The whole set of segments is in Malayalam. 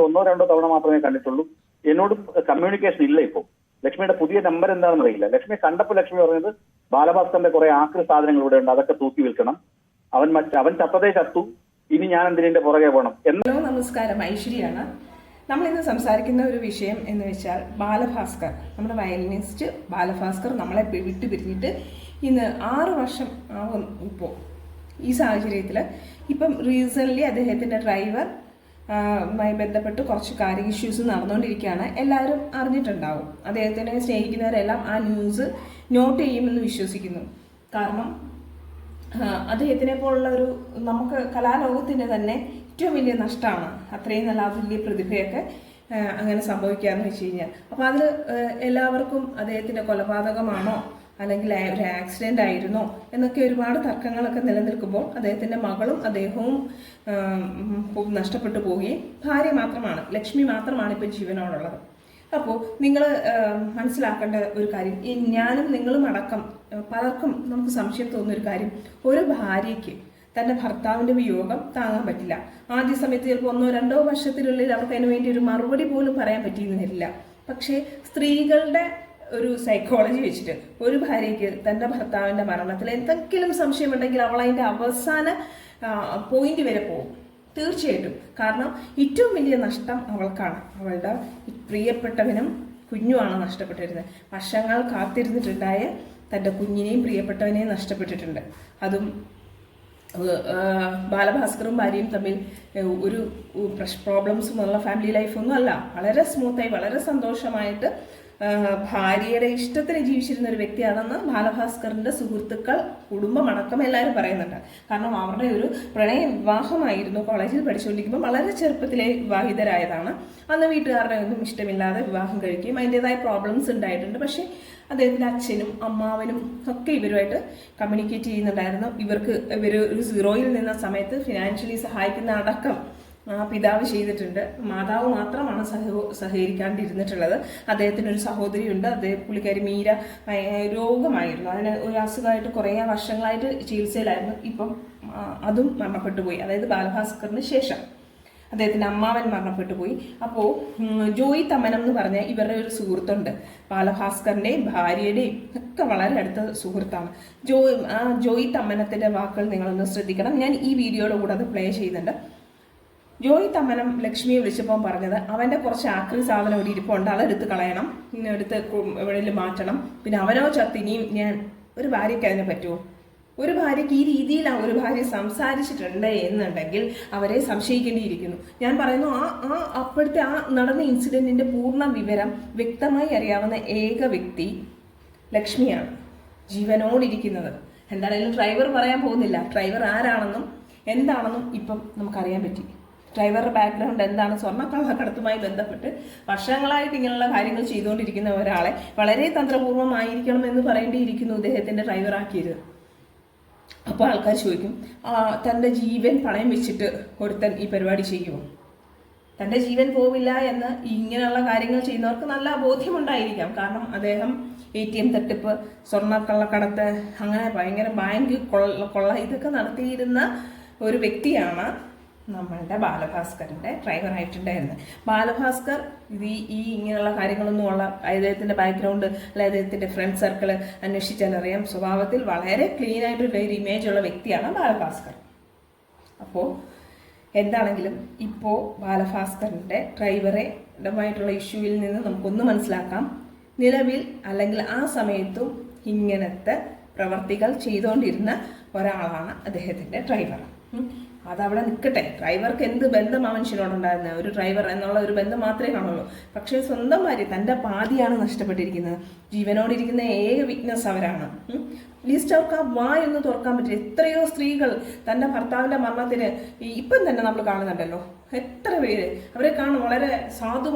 ഒന്നോ രണ്ടോ തവണ മാത്രമേ കണ്ടിട്ടുള്ളൂ. എന്നോട് കമ്മ്യൂണിക്കേഷൻ ഇല്ല. ഇപ്പോൾ ലക്ഷ്മിയുടെ പുതിയ നമ്പർ എന്താണെന്ന് അറിയില്ല. ലക്ഷ്മിയെ കണ്ടപ്പോൾ ലക്ഷ്മി പറഞ്ഞത് ബാലഭാസ്കറിന്റെ കുറെ ആക്രി സാധനങ്ങൾ ഇവിടെ ഉണ്ട്, അതൊക്കെ തൂക്കി വിൽക്കണം, അവൻ ചത്തതേ ചത്തു, ഇനി ഞാൻ എന്തിനെ പുറകെ പോകണം എന്ന്. ഹലോ, നമസ്കാരം. ഐശ്വര്യാണ്. നമ്മൾ ഇന്ന് സംസാരിക്കുന്ന ഒരു വിഷയം എന്ന് വെച്ചാൽ ബാലഭാസ്കർ, നമ്മുടെ വയലിനിസ്റ്റ് ബാലഭാസ്കർ നമ്മളെ വിട്ടു പിരിഞ്ഞിട്ട് ഇന്ന് 6 വർഷം ആവും. ഇപ്പോൾ ഈ സാഹചര്യത്തിൽ ഇപ്പം റീസെൻ്റ്ലി അദ്ദേഹത്തിൻ്റെ ഡ്രൈവർ മായി ബന്ധപ്പെട്ട് കുറച്ച് കാര്യ ഇഷ്യൂസ് നടന്നുകൊണ്ടിരിക്കുകയാണ്. എല്ലാവരും അറിഞ്ഞിട്ടുണ്ടാവും. അദ്ദേഹത്തിനെ സ്നേഹിക്കുന്നവരെല്ലാം ആ ന്യൂസ് നോട്ട് ചെയ്യുമെന്ന് വിശ്വസിക്കുന്നു. കാരണം അദ്ദേഹത്തിനെ പോലുള്ള ഒരു നമുക്ക് കലാലോകത്തിൻ്റെ തന്നെ ഏറ്റവും വലിയ നഷ്ടമാണ് അത്രയും നല്ല വലിയ പ്രതിഭയൊക്കെ അങ്ങനെ സംഭവിക്കാന്ന് വെച്ച് കഴിഞ്ഞാൽ. അപ്പോൾ അതിൽ എല്ലാവർക്കും അദ്ദേഹത്തിൻ്റെ കൊലപാതകമാണോ അല്ലെങ്കിൽ ഒരു ആക്സിഡൻ്റ് ആയിരുന്നോ എന്നൊക്കെ ഒരുപാട് തർക്കങ്ങളൊക്കെ നിലനിൽക്കുമ്പോൾ അദ്ദേഹത്തിൻ്റെ മകളും അദ്ദേഹവും നഷ്ടപ്പെട്ടു പോവുകയും ഭാര്യ മാത്രമാണ്, ലക്ഷ്മി മാത്രമാണ് ഇപ്പോൾ ജീവനോടുള്ളത്. അപ്പോൾ നിങ്ങൾ മനസ്സിലാക്കേണ്ട ഒരു കാര്യം, ഞാനും നിങ്ങളും അടക്കം പലർക്കും നമുക്ക് സംശയം തോന്നുന്നൊരു കാര്യം, ഒരു ഭാര്യയ്ക്ക് തൻ്റെ ഭർത്താവിൻ്റെ വിയോഗം താങ്ങാൻ പറ്റില്ല. ആദ്യ സമയത്ത് ചിലപ്പോൾ 1-2 വർഷത്തിനുള്ളിൽ അവർക്ക് അതിന് വേണ്ടി ഒരു മറുപടി പോലും പറയാൻ പറ്റിയെന്ന് വരില്ല. പക്ഷേ സ്ത്രീകളുടെ ഒരു സൈക്കോളജി വെച്ചിട്ട് ഒരു ഭാര്യയ്ക്ക് തൻ്റെ ഭർത്താവിൻ്റെ മരണത്തിൽ എന്തെങ്കിലും സംശയമുണ്ടെങ്കിൽ അവൾ അതിൻ്റെ അവസാന പോയിന്റ് വരെ പോകും തീർച്ചയായിട്ടും. കാരണം ഏറ്റവും വലിയ നഷ്ടം അവൾക്കാണ്. അവളുടെ പ്രിയപ്പെട്ടവനും കുഞ്ഞുമാണ് നഷ്ടപ്പെട്ടിരുന്നത്. വർഷങ്ങൾ കാത്തിരുന്നിട്ടുണ്ടായ തൻ്റെ കുഞ്ഞിനെയും പ്രിയപ്പെട്ടവനെയും നഷ്ടപ്പെട്ടിട്ടുണ്ട്. അതും ബാലഭാസ്കറും ഭാര്യയും തമ്മിൽ ഒരു പ്രോബ്ലംസും ഉള്ള ഫാമിലി ലൈഫൊന്നും അല്ല. വളരെ സ്മൂത്തായി വളരെ സന്തോഷമായിട്ട് ഭാര്യയുടെ ഇഷ്ടത്തിന് ജീവിച്ചിരുന്ന ഒരു വ്യക്തിയാണെന്ന് ബാലഭാസ്കറിന്റെ സുഹൃത്തുക്കൾ, കുടുംബമടക്കം എല്ലാവരും പറയുന്നുണ്ട്. കാരണം അവരുടെ ഒരു പ്രണയ വിവാഹമായിരുന്നു. കോളേജിൽ പഠിച്ചുകൊണ്ടിരിക്കുമ്പോൾ വളരെ ചെറുപ്പത്തിലെ വിവാഹിതരായതാണ്. അന്ന് വീട്ടുകാരുടെ ഒന്നും ഇഷ്ടമില്ലാതെ വിവാഹം കഴിക്കുകയും അതിൻ്റെതായ പ്രോബ്ലംസ് ഉണ്ടായിട്ടുണ്ട്. പക്ഷേ അദ്ദേഹത്തിൻ്റെ അച്ഛനും അമ്മാവനും ഒക്കെ ഇവരുമായിട്ട് കമ്മ്യൂണിക്കേറ്റ് ചെയ്യുന്നുണ്ടായിരുന്നു. ഇവർ ഒരു സീറോയിൽ നിന്ന സമയത്ത് ഫിനാൻഷ്യലി സഹായിക്കുന്ന അടക്കം പിതാവ് ചെയ്തിട്ടുണ്ട്. മാതാവ് മാത്രമാണ് സഹകരിക്കാണ്ടിരുന്നിട്ടുള്ളത്. അദ്ദേഹത്തിനൊരു സഹോദരിയുണ്ട്. പുള്ളിക്കാരി മീര രോഗമായിരുന്നു. അതിന് ഒരു അസുഖമായിട്ട് കുറേ വർഷങ്ങളായിട്ട് ചികിത്സയിലായിരുന്നു. ഇപ്പം അതും മരണപ്പെട്ടു പോയി. അതായത് ബാലഭാസ്കറിന് ശേഷം അദ്ദേഹത്തിൻ്റെ അമ്മാവൻ മരണപ്പെട്ടു പോയി. അപ്പോൾ ജോയി തമ്മനം എന്ന് പറഞ്ഞ ഇവരുടെ ഒരു സുഹൃത്തുണ്ട്. ബാലഭാസ്കറിൻ്റെയും ഭാര്യയുടെയും ഒക്കെ വളരെ അടുത്ത സുഹൃത്താണ്. ജോയി തമ്മനത്തിൻ്റെ വാക്കുകൾ നിങ്ങളൊന്ന് ശ്രദ്ധിക്കണം. ഞാൻ ഈ വീഡിയോയുടെ കൂടെ അത് പ്ലേ ചെയ്യുന്നുണ്ട്. ജോയി തമ്മനം ലക്ഷ്മിയെ വിളിച്ചപ്പോൾ പറഞ്ഞത് അവൻ്റെ കുറച്ച് ആക്രി സാധനം ഇവിടെ ഇരിപ്പുണ്ട്, അതെടുത്ത് കളയണം, എടുത്ത് എവിടെയെങ്കിലും മാറ്റണം. പിന്നെ അവനോ ചത്തിനിയും ഞാൻ ഒരു ഭാര്യയ്ക്ക് അതിന് പറ്റുമോ? ഒരു ഭാര്യയ്ക്ക് ഈ രീതിയിൽ ഒരു ഭാര്യ സംസാരിച്ചിട്ടുണ്ട് എന്നുണ്ടെങ്കിൽ അവരെ സംശയിക്കേണ്ടിയിരിക്കുന്നു. ഞാൻ പറയുന്നു, അപ്പോഴത്തെ നടന്ന ഇൻസിഡൻറ്റിൻ്റെ പൂർണ്ണ വിവരം വ്യക്തമായി അറിയാവുന്ന ഏക വ്യക്തി ലക്ഷ്മിയാണ്, ജീവനോടിരിക്കുന്നത്. എന്താണെങ്കിലും ഡ്രൈവർ പറയാൻ പോകുന്നില്ല. ഡ്രൈവർ ആരാണെന്നും എന്താണെന്നും ഇപ്പം നമുക്കറിയാൻ പറ്റി. ഡ്രൈവറുടെ ബാക്ക്ഗ്രൗണ്ട് എന്താണ്, സ്വർണ്ണക്കള്ളക്കടത്തുമായി ബന്ധപ്പെട്ട് വർഷങ്ങളായിട്ട് ഇങ്ങനെയുള്ള കാര്യങ്ങൾ ചെയ്തുകൊണ്ടിരിക്കുന്ന ഒരാളെ വളരെ തന്ത്രപൂർവ്വമായിരിക്കണം എന്ന് പറയേണ്ടിയിരിക്കുന്നു ഇദ്ദേഹത്തിൻ്റെ ഡ്രൈവറാക്കിയത്. അപ്പോൾ ആൾക്കാർ ചോദിക്കും, തൻ്റെ ജീവൻ പണയം വെച്ചിട്ട് ഒരുത്തൻ ഈ പരിപാടി ചെയ്യുമോ? തൻ്റെ ജീവൻ പോവില്ല എന്ന് ഇങ്ങനെയുള്ള കാര്യങ്ങൾ ചെയ്യുന്നവർക്ക് നല്ല ബോധ്യമുണ്ടായിരിക്കാം. കാരണം അദ്ദേഹം ATM തട്ടിപ്പ്, സ്വർണ്ണക്കള്ളക്കടത്ത്, അങ്ങനെ ഭയങ്കര ബാങ്ക് കൊള്ള ഇതൊക്കെ നടത്തിയിരുന്ന ഒരു വ്യക്തിയാണ് നമ്മളുടെ ബാലഭാസ്കറിൻ്റെ ഡ്രൈവറായിട്ടുണ്ടായിരുന്നത്. ബാലഭാസ്കർ ഈ ഇങ്ങനെയുള്ള കാര്യങ്ങളൊന്നും ഉള്ള അദ്ദേഹത്തിൻ്റെ ബാക്ക്ഗ്രൗണ്ട് അല്ലെ അദ്ദേഹത്തിൻ്റെ ഫ്രണ്ട് സർക്കിൾ അന്വേഷിച്ചാൽ അറിയാം, സ്വഭാവത്തിൽ വളരെ ക്ലീൻ ആയിട്ടുള്ള ഒരു ഇമേജ് ഉള്ള വ്യക്തിയാണ് ബാലഭാസ്കർ. അപ്പോൾ എന്താണെങ്കിലും ഇപ്പോൾ ബാലഭാസ്കറിൻ്റെ ഡ്രൈവറുമായിട്ടുള്ള ഇഷ്യൂവിൽ നിന്ന് നമുക്കൊന്ന് മനസ്സിലാക്കാം. നിലവിൽ അല്ലെങ്കിൽ ആ സമയത്തും ഇങ്ങനത്തെ പ്രവർത്തികൾ ചെയ്തുകൊണ്ടിരുന്ന ഒരാളാണ് അദ്ദേഹത്തിൻ്റെ ഡ്രൈവർ. അതവിടെ നിൽക്കട്ടെ. ഡ്രൈവർക്ക് എന്ത് ബന്ധം ആ മനുഷ്യനോടുണ്ടായിരുന്നത്? ഒരു ഡ്രൈവർ എന്നുള്ള ഒരു ബന്ധം മാത്രമേ കാണുള്ളൂ. പക്ഷേ സ്വന്തം ഭാര്യ, തൻ്റെ പാതിയാണ് നഷ്ടപ്പെട്ടിരിക്കുന്നത്. ജീവനോടിരിക്കുന്ന ഏക വിറ്റ്നസ് അവരാണ്. അറ്റ്ലീസ്റ്റ് അവർക്ക് ആ വായൊന്ന് തുറക്കാൻ പറ്റില്ല. എത്രയോ സ്ത്രീകൾ തൻ്റെ ഭർത്താവിൻ്റെ മരണത്തിന് ഇപ്പം തന്നെ നമ്മൾ കാണുന്നുണ്ടല്ലോ, എത്ര പേര് അവരെ കാണും. വളരെ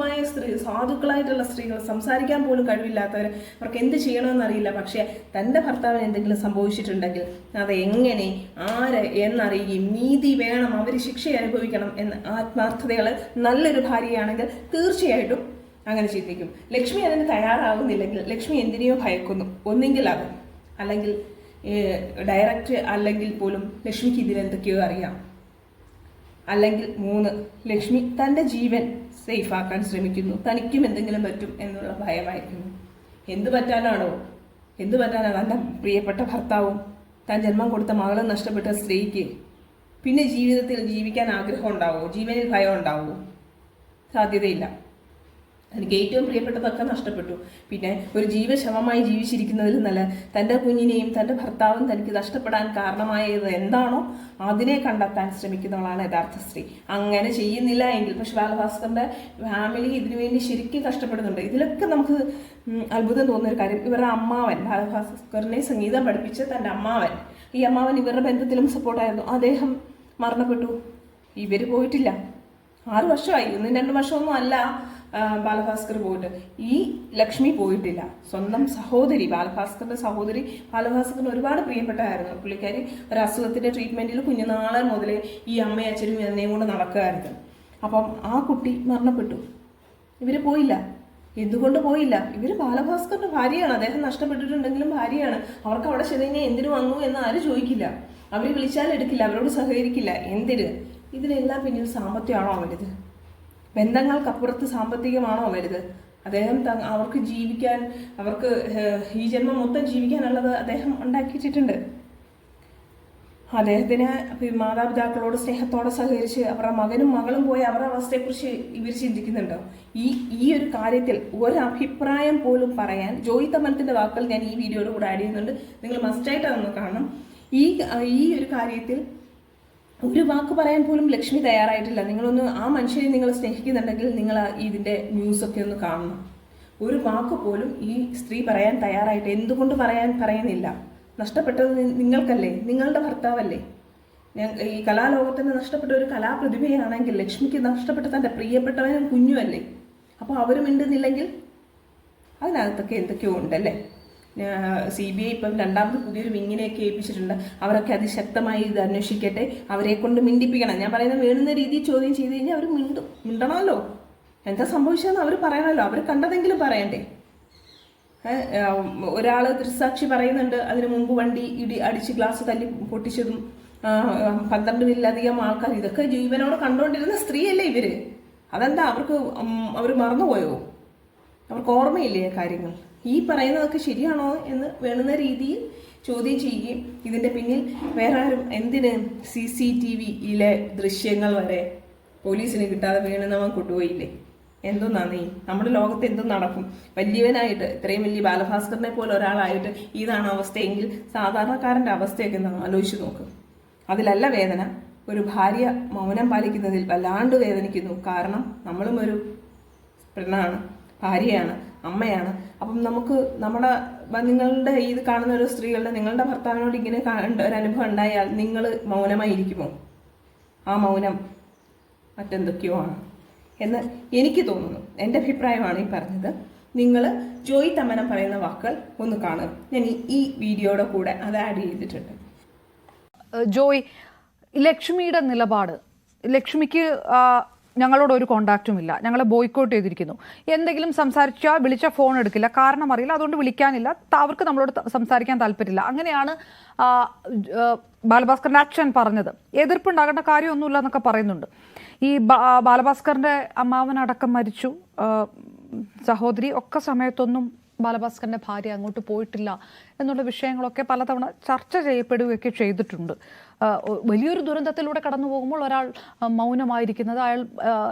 സാധുക്കളായിട്ടുള്ള സ്ത്രീകൾ, സംസാരിക്കാൻ പോലും കഴിവില്ലാത്തവർ, അവർക്ക് എന്ത് ചെയ്യണമെന്നറിയില്ല. പക്ഷേ തൻ്റെ ഭർത്താവിന് എന്തെങ്കിലും സംഭവിച്ചിട്ടുണ്ടെങ്കിൽ അത് എങ്ങനെ, ആര് എന്നറിയുകയും നീതി വേണം, അവർ ശിക്ഷ അനുഭവിക്കണം എന്ന ആത്മാർത്ഥതകൾ നല്ലൊരു ഭാര്യയാണെങ്കിൽ തീർച്ചയായിട്ടും അങ്ങനെ ചിന്തിക്കും. ലക്ഷ്മി അതിന് തയ്യാറാകുന്നില്ലെങ്കിൽ ലക്ഷ്മി എന്തിനെയോ ഭയക്കുന്നു. ഒന്നെങ്കിൽ അത്, അല്ലെങ്കിൽ ഡയറക്റ്റ് അല്ലെങ്കിൽ പോലും ലക്ഷ്മിക്ക് ഇതിലെന്തൊക്കെയോ അറിയാം. അല്ലെങ്കിൽ 3, ലക്ഷ്മി തൻ്റെ ജീവൻ സേഫ് ആക്കാൻ ശ്രമിക്കുന്നു. തനിക്കും എന്തെങ്കിലും പറ്റും എന്നുള്ള ഭയമായിരിക്കുന്നു. എന്ത് പറ്റാനാണോ? എന്ത് പറ്റാനാണ്? തൻ്റെ പ്രിയപ്പെട്ട ഭർത്താവും താൻ ജന്മം കൊടുത്ത മകളും നഷ്ടപ്പെട്ട സ്ത്രീക്ക് പിന്നെ ജീവിതത്തിൽ ജീവിക്കാൻ ആഗ്രഹം ഉണ്ടാവുമോ? ജീവനിൽ ഭയം ഉണ്ടാവുമോ? സാധ്യതയില്ല. എനിക്ക് ഏറ്റവും പ്രിയപ്പെട്ടതൊക്കെ നഷ്ടപ്പെട്ടു. പിന്നെ ഒരു ജീവശവമായി ജീവിച്ചിരിക്കുന്നതിൽ നല്ല തൻ്റെ കുഞ്ഞിനെയും തൻ്റെ ഭർത്താവും തനിക്ക് നഷ്ടപ്പെടാൻ കാരണമായത് എന്താണോ അതിനെ കണ്ടെത്താൻ ശ്രമിക്കുന്നവളാണ് യഥാർത്ഥ സ്ത്രീ. അങ്ങനെ ചെയ്യുന്നില്ല എങ്കിൽ, പക്ഷെ ബാലഭാസ്കറിന്റെ ഫാമിലി ഇതിനു വേണ്ടി ശരിക്കും കഷ്ടപ്പെടുന്നുണ്ട്. ഇതിലൊക്കെ നമുക്ക് അത്ഭുതം തോന്നുന്ന ഒരു കാര്യം, ഇവരുടെ അമ്മാവൻ, ബാലഭാസ്കറിനെ സംഗീതം പഠിപ്പിച്ച തൻ്റെ അമ്മാവൻ, ഈ അമ്മാവൻ ഇവരുടെ ബന്ധത്തിലും സപ്പോർട്ടായിരുന്നു. അദ്ദേഹം മരണപ്പെട്ടു. ഇവർ പോയിട്ടില്ല. 6 വർഷമായി, 1-2 വർഷമൊന്നും അല്ല ബാലഭാസ്കർ പോയിട്ട്. ഈ ലക്ഷ്മി പോയിട്ടില്ല. സ്വന്തം സഹോദരി, ബാലഭാസ്കറിന്റെ സഹോദരി, ബാലഭാസ്കറിന് ഒരുപാട് പ്രിയപ്പെട്ടായിരുന്നു. പുള്ളിക്കാരി ഒരു അസുഖത്തിന്റെ ട്രീറ്റ്മെന്റിൽ കുഞ്ഞുനാളെ മുതലേ ഈ അമ്മയും അച്ഛനും എന്നെയും കൊണ്ട് നടക്കുകയായിരുന്നു. അപ്പം ആ കുട്ടി മരണപ്പെട്ടു. ഇവര് പോയില്ല. എന്തുകൊണ്ട് പോയില്ല? ഇവര് ബാലഭാസ്കറിന്റെ ഭാര്യയാണ്. അദ്ദേഹം നഷ്ടപ്പെട്ടിട്ടുണ്ടെങ്കിലും ഭാര്യയാണ്. അവർക്ക് അവിടെ ചെന്ന് എന്തിനു വന്നു എന്ന് ആരും ചോദിക്കില്ല. അവർ വിളിച്ചാൽ എടുക്കില്ല, അവരോട് സഹകരിക്കില്ല. എന്തിന്? ഇതിനെല്ലാം പിന്നിൽ സാമ്പത്തികമാണോ വലുത്? ബന്ധങ്ങൾക്കപ്പുറത്ത് സാമ്പത്തികമാണോ വലുത്? അദ്ദേഹം അവർക്ക് ജീവിക്കാൻ, അവർക്ക് ഈ ജന്മം മൊത്തം ജീവിക്കാനുള്ളത് അദ്ദേഹം ഉണ്ടാക്കിയിട്ടുണ്ട്. അദ്ദേഹത്തിന് മാതാപിതാക്കളോട് സ്നേഹത്തോടെ സഹകരിച്ച് അവരുടെ മകനും മകളും പോയി അവരുടെ അവസ്ഥയെക്കുറിച്ച് ഇവർ ചിന്തിക്കുന്നുണ്ടോ? ഈ ഒരു കാര്യത്തിൽ ഒരഭിപ്രായം പോലും പറയാൻ ജോയി തമ്മനത്തിന്റെ വാക്കുകൾ ഞാൻ ഈ വീഡിയോയുടെ കൂടെ ആഡ് ചെയ്യുന്നുണ്ട്. നിങ്ങൾ മസ്റ്റായിട്ട് അതൊന്ന് കാണണം. ഈ ഒരു കാര്യത്തിൽ ഒരു വാക്ക് പറയാൻ പോലും ലക്ഷ്മി തയ്യാറായിട്ടില്ല. നിങ്ങളൊന്ന് ആ മനുഷ്യനെ നിങ്ങൾ സ്നേഹിക്കുന്നുണ്ടെങ്കിൽ നിങ്ങൾ ഇതിൻ്റെ ന്യൂസൊക്കെ ഒന്ന് കാണണം. ഒരു വാക്ക് പോലും ഈ സ്ത്രീ പറയാൻ തയ്യാറായിട്ട് എന്തുകൊണ്ട് പറയുന്നില്ല? നഷ്ടപ്പെട്ടത് നിങ്ങൾക്കല്ലേ, നിങ്ങളുടെ ഭർത്താവല്ലേ? ഈ കലാലോകത്തിന് നഷ്ടപ്പെട്ട ഒരു കലാപ്രതിഭയാണെങ്കിൽ ലക്ഷ്മിക്ക് നഷ്ടപ്പെട്ട തൻ്റെ പ്രിയപ്പെട്ടവനും കുഞ്ഞുമല്ലേ? അപ്പോൾ അവർ മിണ്ടുന്നില്ലെങ്കിൽ അതിനകത്തൊക്കെ എന്തൊക്കെയോ ഉണ്ടല്ലേ? CBI ഇപ്പം രണ്ടാമത് പുതിയൊരു വിങ്ങിനെയൊക്കെ ഏൽപ്പിച്ചിട്ടുണ്ട്. അവരൊക്കെ അതിശക്തമായി ഇത് അന്വേഷിക്കട്ടെ, അവരെ കൊണ്ട് മിണ്ടിപ്പിക്കണം. ഞാൻ പറയുന്നത് വേണ്ടുന്ന രീതിയിൽ ചോദ്യം ചെയ്ത് കഴിഞ്ഞാൽ അവർ മിണ്ടണമല്ലോ. എന്താ സംഭവിച്ചതെന്ന് അവർ പറയണമല്ലോ. അവർ കണ്ടതെങ്കിലും പറയണ്ടേ? ഒരാൾ ദൃക്സാക്ഷി പറയുന്നുണ്ട്, അതിനു മുമ്പ് വണ്ടി അടിച്ച് ഗ്ലാസ് തല്ലി പൊട്ടിച്ചതും 12-ലധികം ആൾക്കാർ, ഇതൊക്കെ ജീവനോട് കണ്ടുകൊണ്ടിരുന്ന സ്ത്രീയല്ലേ ഇവര്? അതെന്താ അവർ മറന്നുപോയോ? അവർക്ക് ഓർമ്മയില്ലേ കാര്യങ്ങൾ? ഈ പറയുന്നതൊക്കെ ശരിയാണോ എന്ന് വേണ്ടുന്ന ചോദ്യം ചെയ്യുകയും ഇതിൻ്റെ പിന്നിൽ വേറെ ആരും എന്തിന് CCTVയിലെ ദൃശ്യങ്ങൾ വരെ പോലീസിന് കിട്ടാതെ വേണമെന്നവൻ കൊണ്ടുപോയില്ലേ? എന്തോന്നാന്നേ നമ്മുടെ ലോകത്ത് എന്തും നടക്കും. വലിയവനായിട്ട് ഇത്രയും വലിയ ബാലഭാസ്കറിനെ പോലെ ഒരാളായിട്ട് ഇതാണ് അവസ്ഥയെങ്കിൽ സാധാരണക്കാരൻ്റെ അവസ്ഥയൊക്കെ എന്താണെന്ന് ആലോചിച്ച് നോക്ക്. അതിലല്ല വേദന. ഒരു ഭാര്യ മൗനം പാലിക്കുന്നതിൽ വല്ലാണ്ട് വേദനിക്കുന്നു. കാരണം നമ്മളും ഒരു പെണ്ണാണ്, ഭാര്യയാണ്, അമ്മയാണ്. അപ്പം നമുക്ക് നിങ്ങളുടെ ഇത് കാണുന്ന ഒരു സ്ത്രീകളുടെ, നിങ്ങളുടെ ഭർത്താവിനോട് ഇങ്ങനെ ഒരു അനുഭവം ഉണ്ടായാൽ നിങ്ങൾ മൗനമായിരിക്കുമോ? ആ മൗനം മറ്റെന്തൊക്കെയോ ആണ് എന്ന് എനിക്ക് തോന്നുന്നു. എൻ്റെ അഭിപ്രായമാണ് ഈ പറഞ്ഞത്. നിങ്ങൾ ജോയി തമ്മനം പറയുന്ന വാക്കുകൾ ഒന്ന് കാണുക. ഞാൻ ഈ വീഡിയോയുടെ കൂടെ അത് ആഡ് ചെയ്തിട്ടുണ്ട്. ജോയ്, ലക്ഷ്മിയുടെ നിലപാട്, ലക്ഷ്മിക്ക് ഞങ്ങളോട് ഒരു കോണ്ടാക്റ്റും ഇല്ല, ഞങ്ങളെ ബോയ്ക്കോട്ട് ചെയ്തിരിക്കുന്നു, എന്തെങ്കിലും സംസാരിച്ചാൽ വിളിച്ച ഫോൺ എടുക്കില്ല, കാരണം അറിയില്ല, അതുകൊണ്ട് വിളിക്കാനില്ല, അവർക്ക് നമ്മളോട് സംസാരിക്കാൻ താല്പര്യമില്ല, അങ്ങനെയാണ് ബാലഭാസ്കറിന്റെ അച്ഛൻ പറഞ്ഞത്. എതിർപ്പുണ്ടാകേണ്ട കാര്യമൊന്നുമില്ല എന്നൊക്കെ പറയുന്നുണ്ട്. ഈ ബാലഭാസ്കറിന്റെ അമ്മാവനടക്കം മരിച്ചു, സഹോദരി ഒക്കെ സമയത്തൊന്നും ബാലഭാസ്കറിന്റെ ഭാര്യ അങ്ങോട്ട് പോയിട്ടില്ല എന്നുള്ള വിഷയങ്ങളൊക്കെ പലതവണ ചർച്ച ചെയ്യപ്പെടുകയൊക്കെ ചെയ്തിട്ടുണ്ട്. വലിയൊരു ദുരന്തത്തിലൂടെ കടന്നു പോകുമ്പോൾ ഒരാൾ മൗനമായിരിക്കുന്നത്, അയാൾ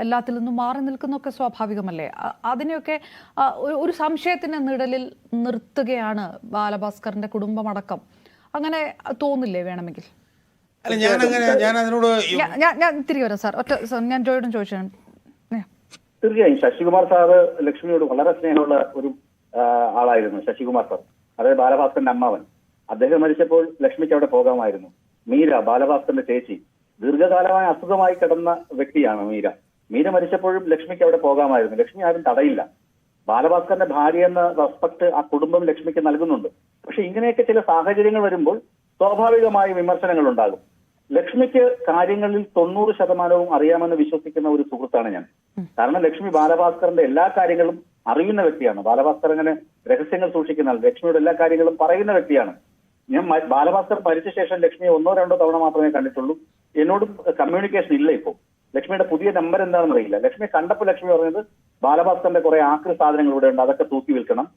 എല്ലാത്തിൽ നിന്നും മാറി നിൽക്കുന്നതൊക്കെ സ്വാഭാവികമല്ലേ? അതിനെയൊക്കെ ഒരു സംശയത്തിന്റെ നിഴലിൽ നിർത്തുകയാണ് ബാലഭാസ്കറിന്റെ കുടുംബമടക്കം. അങ്ങനെ തോന്നില്ലേ വേണമെങ്കിൽ? ഞാൻ തിരികെ വരാം സാർ. ഞാൻ ജോയോടും ചോദിച്ചാണ്. തീർച്ചയായും ശശികുമാർ സാറ് ലക്ഷ്മിയോട് വളരെ സ്നേഹമുള്ള ഒരു ആളായിരുന്നു ശശികുമാർ സാർ. അതായത് ബാലഭാസ്കറിന്റെ അമ്മാവൻ. അദ്ദേഹം മരിച്ചപ്പോൾ ലക്ഷ്മിക്ക് അവിടെ പോകാമായിരുന്നു. മീര, ബാലഭാസ്കറിന്റെ ചേച്ചി, ദീർഘകാലമായ അസുഖമായി കിടന്ന വ്യക്തിയാണ് മീര. മീര മരിച്ചപ്പോഴും ലക്ഷ്മിക്ക് അവിടെ പോകാമായിരുന്നു. ലക്ഷ്മി ആരും തടയില്ല. ബാലഭാസ്കറിന്റെ ഭാര്യ എന്ന റെസ്പെക്ട് ആ കുടുംബം ലക്ഷ്മിക്ക് നൽകുന്നുണ്ട്. പക്ഷെ ഇങ്ങനെയൊക്കെ ചില സാഹചര്യങ്ങൾ വരുമ്പോൾ സ്വാഭാവികമായ വിമർശനങ്ങൾ ഉണ്ടാകും. ലക്ഷ്മിക്ക് കാര്യങ്ങളിൽ 90% അറിയാമെന്ന് വിശ്വസിക്കുന്ന ഒരു സുഹൃത്താണ് ഞാൻ. കാരണം ലക്ഷ്മി ബാലഭാസ്കറിന്റെ എല്ലാ കാര്യങ്ങളും അറിയുന്ന വ്യക്തിയാണ്. ബാലഭാസ്കർ അങ്ങനെ രഹസ്യങ്ങൾ സൂക്ഷിക്കുന്ന ആൾ, ലക്ഷ്മിയുടെ എല്ലാ കാര്യങ്ങളും പറയുന്ന വ്യക്തിയാണ്. ഞാൻ ബാലഭാസ്കർ മരിച്ച ശേഷം ലക്ഷ്മിയെ 1-2 തവണ മാത്രമേ കണ്ടിട്ടുള്ളൂ. എന്നോട് കമ്മ്യൂണിക്കേഷൻ ഇല്ല ഇപ്പോൾ. ലക്ഷ്മിയുടെ പുതിയ നമ്പർ എന്താണെന്ന് അറിയില്ല. ലക്ഷ്മിയെ കണ്ടപ്പോൾ ലക്ഷ്മി പറഞ്ഞത് ബാലഭാസ്കറിന്റെ കുറെ ആക്രി സാധനങ്ങൾ ഇവിടെ ഉണ്ട്, അതൊക്കെ തൂക്കി വിൽക്കണം,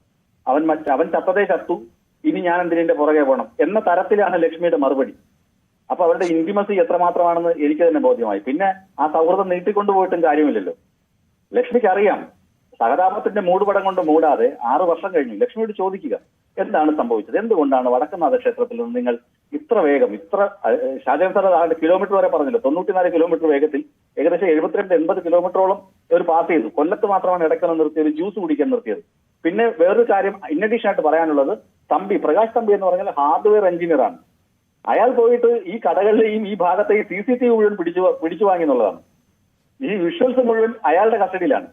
അവൻ ചത്തതേ ചത്തു, ഇനി ഞാൻ എന്തിനെ പുറകെ പോകണം എന്ന തരത്തിലാണ് ലക്ഷ്മിയുടെ മറുപടി. അപ്പൊ അവരുടെ ഇന്റിമസി എത്രമാത്രമാണെന്ന് എനിക്ക് തന്നെ ബോധ്യമായി. പിന്നെ ആ സൗഹൃദം നീട്ടിക്കൊണ്ടുപോയിട്ടും കാര്യമില്ലല്ലോ. ലക്ഷ്മിക്ക് അറിയാം സഹതാപത്തിന്റെ മൂടുപടം കൊണ്ട് മൂടാതെ 6 വർഷം കഴിഞ്ഞു. ലക്ഷ്മിയോട് ചോദിക്കുക എന്താണ് സംഭവിച്ചത്, എന്തുകൊണ്ടാണ് വടക്കുംനാഥ ക്ഷേത്രത്തിൽ നിന്ന് നിങ്ങൾ ഇത്ര വേഗം ഷാജഹാൻ സാർ കിലോമീറ്റർ വരെ പറഞ്ഞല്ലോ, 94 കിലോമീറ്റർ വേഗത്തിൽ ഏകദേശം 72-80 കിലോമീറ്ററോളം ഒരു പാസ് ചെയ്തു. കൊല്ലത്ത് മാത്രമാണ് ഇടയ്ക്കൊന്ന് നിർത്തിയത്, ജ്യൂസ് കുടിക്കാൻ നിർത്തിയത്. പിന്നെ വേറൊരു കാര്യം ഇന്നഡീഷൻ ആയിട്ട് പറയാനുള്ളത്, പ്രകാശ് തമ്പി എന്ന് പറഞ്ഞാൽ ഹാർഡ്വെയർ എഞ്ചിനീയർ ആണ്. അയാൾ പോയിട്ട് ഈ കടകളിലെയും ഈ ഭാഗത്തെയും CCTV മുഴുവൻ പിടിച്ചു വാങ്ങി എന്നുള്ളതാണ്. ഈ വിഷ്വൽസ് മുഴുവൻ അയാളുടെ കസ്റ്റഡിയിലാണ്.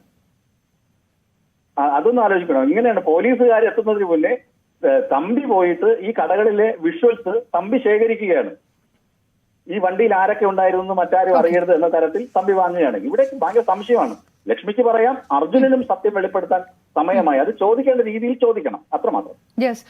അതൊന്നും ആലോചിക്കണം. ഇങ്ങനെയാണ് പോലീസുകാർ എത്തുന്നതിന് മുന്നേ തമ്പി പോയിട്ട് ഈ കടകളിലെ വിഷ്വൽസ് തമ്പി ശേഖരിക്കുകയാണ്. ഈ വണ്ടിയിൽ ആരൊക്കെ ഉണ്ടായിരുന്നു മറ്റാരും അറിയരുത് എന്ന തരത്തിൽ തമ്പി വാങ്ങുകയാണ്. ഇവിടെ ഭയങ്കര സംശയമാണ്. ലക്ഷ്മിക്ക് പറയാം, അർജുനനും സത്യം വെളിപ്പെടുത്താൻ സമയമായി. അത് ചോദിക്കേണ്ട രീതിയിൽ ചോദിക്കണം, അത്രമാത്രം. യെസ്.